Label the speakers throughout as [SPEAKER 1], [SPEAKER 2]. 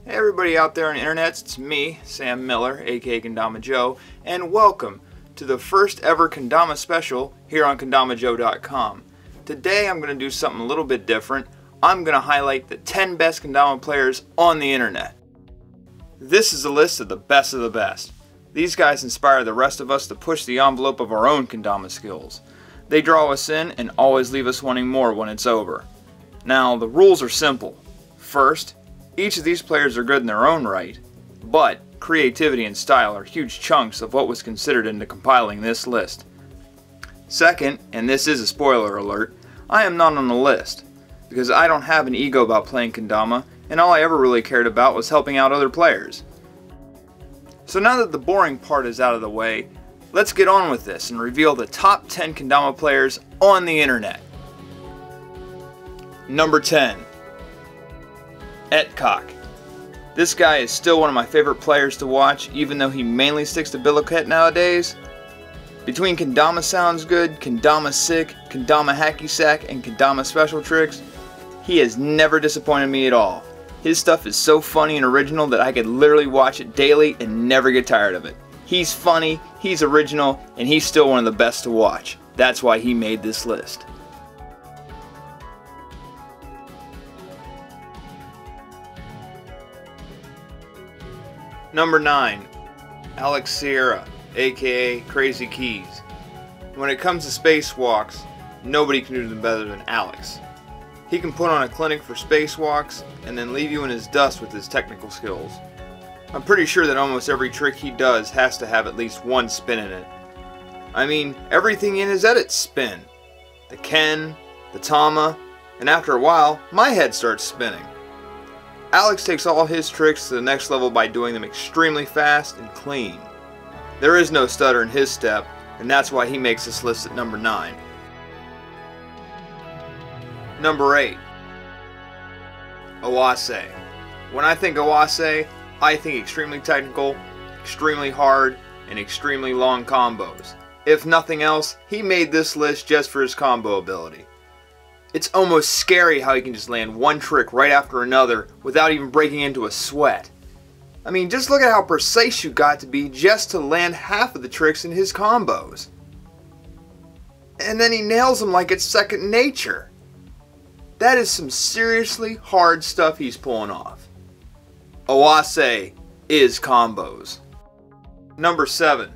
[SPEAKER 1] Hey everybody out there on the internet, it's me, Sam Miller, aka Kendama Joe, and welcome to the first ever Kendama special here on KendamaJoe.com. Today I'm going to do something a little bit different. I'm going to highlight the 10 best Kendama players on the internet. This is a list of the best. These guys inspire the rest of us to push the envelope of our own Kendama skills. They draw us in and always leave us wanting more when it's over. Now, the rules are simple. First, each of these players are good in their own right, but creativity and style are huge chunks of what was considered into compiling this list. Second, and this is a spoiler alert, I am not on the list, because I don't have an ego about playing Kendama, and all I ever really cared about was helping out other players. So now that the boring part is out of the way, let's get on with this and reveal the top 10 Kendama players on the internet. Number 10. Etcock. This guy is still one of my favorite players to watch, even though he mainly sticks to Billiket nowadays. Between Kendama Sounds Good, Kendama Sick, Kendama Hacky Sack, and Kendama Special Tricks, he has never disappointed me at all. His stuff is so funny and original that I could literally watch it daily and never get tired of it. He's funny, he's original, and he's still one of the best to watch. That's why he made this list. Number 9. Alex Sierra, aka Crazy Keys. When it comes to spacewalks, nobody can do them better than Alex. He can put on a clinic for spacewalks and then leave you in his dust with his technical skills. I'm pretty sure that almost every trick he does has to have at least one spin in it. I mean, everything in his edits spin. The Ken, the Tama, and after a while, my head starts spinning. Alex takes all his tricks to the next level by doing them extremely fast and clean. There is no stutter in his step, and that's why he makes this list at number 9. Number 8. Awase. When I think Awase, I think extremely technical, extremely hard, and extremely long combos. If nothing else, he made this list just for his combo ability. It's almost scary how he can just land one trick right after another without even breaking into a sweat. I mean, just look at how precise you got to be just to land half of the tricks in his combos. And then he nails them like it's second nature. That is some seriously hard stuff he's pulling off. Awase is combos. Number 7.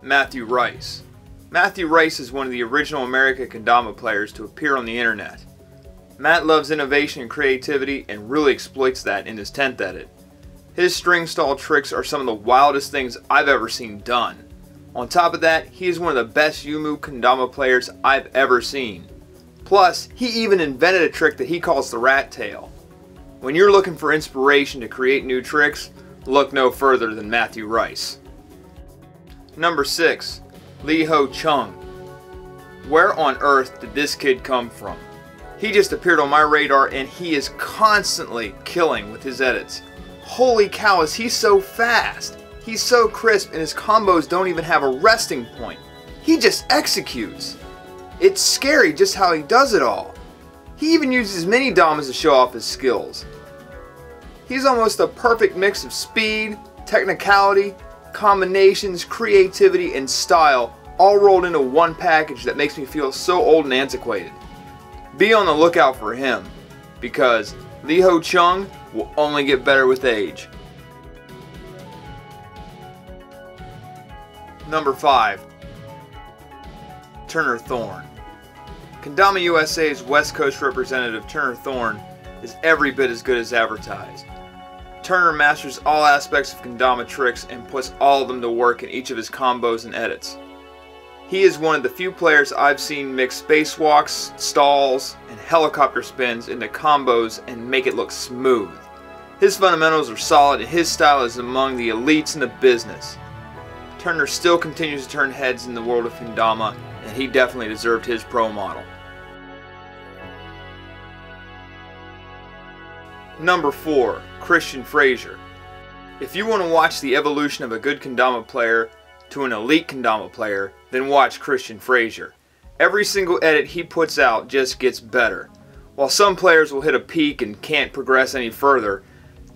[SPEAKER 1] Matthew Rice. Matthew Rice is one of the original American Kendama players to appear on the internet. Matt loves innovation and creativity and really exploits that in his 10th edit. His string stall tricks are some of the wildest things I've ever seen done. On top of that, he is one of the best Yumu Kendama players I've ever seen. Plus, he even invented a trick that he calls the rat tail. When you're looking for inspiration to create new tricks, look no further than Matthew Rice. Number 6. Ho Chun. Where on earth did this kid come from? He just appeared on my radar and he is constantly killing with his edits. Holy cow, is he so fast! He's so crisp and his combos don't even have a resting point. He just executes. It's scary just how he does it all. He even uses mini damas to show off his skills. He's almost a perfect mix of speed, technicality, combinations, creativity, and style all rolled into one package that makes me feel so old and antiquated. Be on the lookout for him, because Ho Chun will only get better with age. Number 5. Turner Thorne. Kendama USA's West Coast representative Turner Thorne is every bit as good as advertised. Turner masters all aspects of Kendama tricks and puts all of them to work in each of his combos and edits. He is one of the few players I've seen mix spacewalks, stalls, and helicopter spins into combos and make it look smooth. His fundamentals are solid and his style is among the elites in the business. Turner still continues to turn heads in the world of Kendama, and he definitely deserved his pro model. Number 4. Christian Fraser. If you want to watch the evolution of a good Kendama player to an elite Kendama player, then watch Christian Fraser. Every single edit he puts out just gets better. While some players will hit a peak and can't progress any further,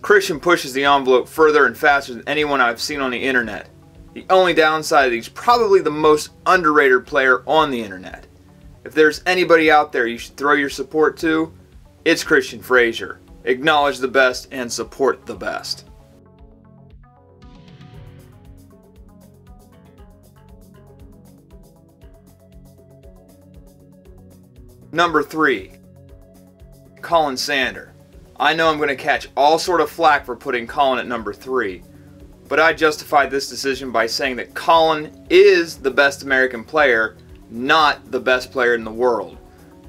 [SPEAKER 1] Christian pushes the envelope further and faster than anyone I've seen on the internet. The only downside is he's probably the most underrated player on the internet. If there's anybody out there you should throw your support to, it's Christian Fraser. Acknowledge the best and support the best. Number 3. Colin Sanders. I know I'm going to catch all sort of flack for putting Colin at number 3, but I justified this decision by saying that Colin is the best American player, not the best player in the world.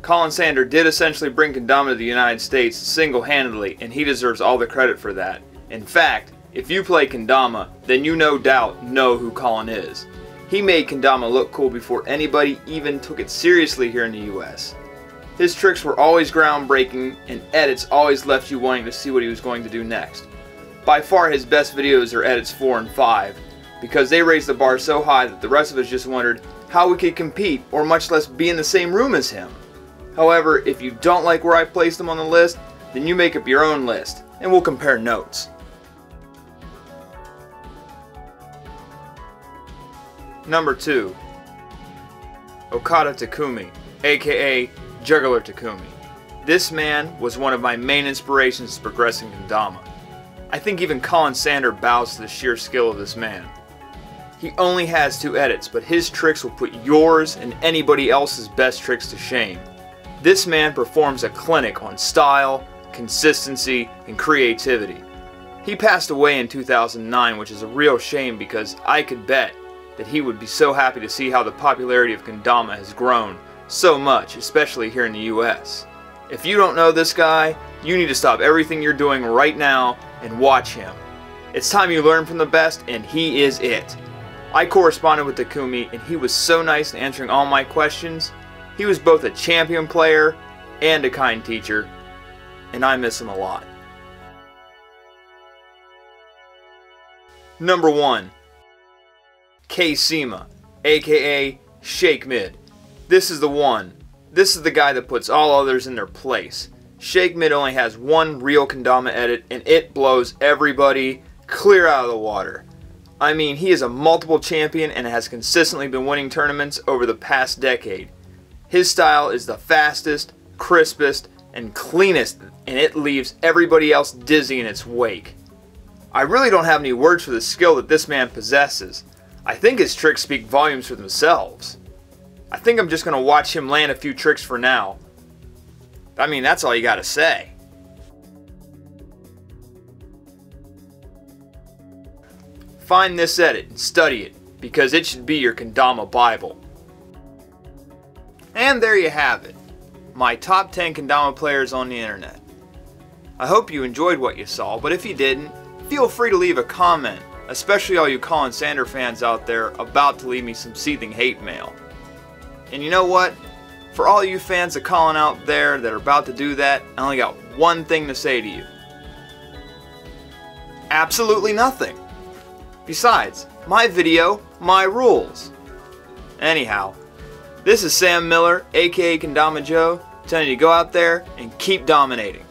[SPEAKER 1] Colin Sanders did essentially bring Kendama to the United States single-handedly, and he deserves all the credit for that. In fact, if you play Kendama, then you no doubt know who Colin is. He made Kendama look cool before anybody even took it seriously here in the US. His tricks were always groundbreaking, and edits always left you wanting to see what he was going to do next. By far his best videos are edits 4 and 5, because they raised the bar so high that the rest of us just wondered how we could compete, or much less be in the same room as him. However, if you don't like where I placed him on the list, then you make up your own list, and we'll compare notes. Number 2. Okada Takumi, aka Juggler Takumi. This man was one of my main inspirations to progressing Kendama. I think even Colin Sanders bows to the sheer skill of this man. He only has 2 edits, but his tricks will put yours and anybody else's best tricks to shame. This man performs a clinic on style, consistency, and creativity. He passed away in 2009, which is a real shame because I could bet that he would be so happy to see how the popularity of Kendama has grown so much, especially here in the US. If you don't know this guy, you need to stop everything you're doing right now and watch him. It's time you learn from the best, and he is it. I corresponded with Takumi, and he was so nice in answering all my questions. He was both a champion player and a kind teacher, and I miss him a lot. Number 1. Seema, aka Shake Mid. This is the one. This is the guy that puts all others in their place. Shake Mid only has one real Kendama edit, and it blows everybody clear out of the water. I mean, he is a multiple champion and has consistently been winning tournaments over the past decade. His style is the fastest, crispest, and cleanest, and it leaves everybody else dizzy in its wake. I really don't have any words for the skill that this man possesses. I think his tricks speak volumes for themselves. I think I'm just going to watch him land a few tricks for now. I mean, that's all you got to say. Find this edit and study it, because it should be your Kendama Bible. And there you have it. My top 10 Kendama players on the internet. I hope you enjoyed what you saw, but if you didn't, feel free to leave a comment, especially all you Colin Sanders fans out there about to leave me some seething hate mail. And you know what? For all you fans of Colin out there that are about to do that, I only got one thing to say to you. Absolutely nothing. Besides, my video, my rules. Anyhow, this is Sam Miller, aka Kendama Joe, telling you to go out there and keep dominating.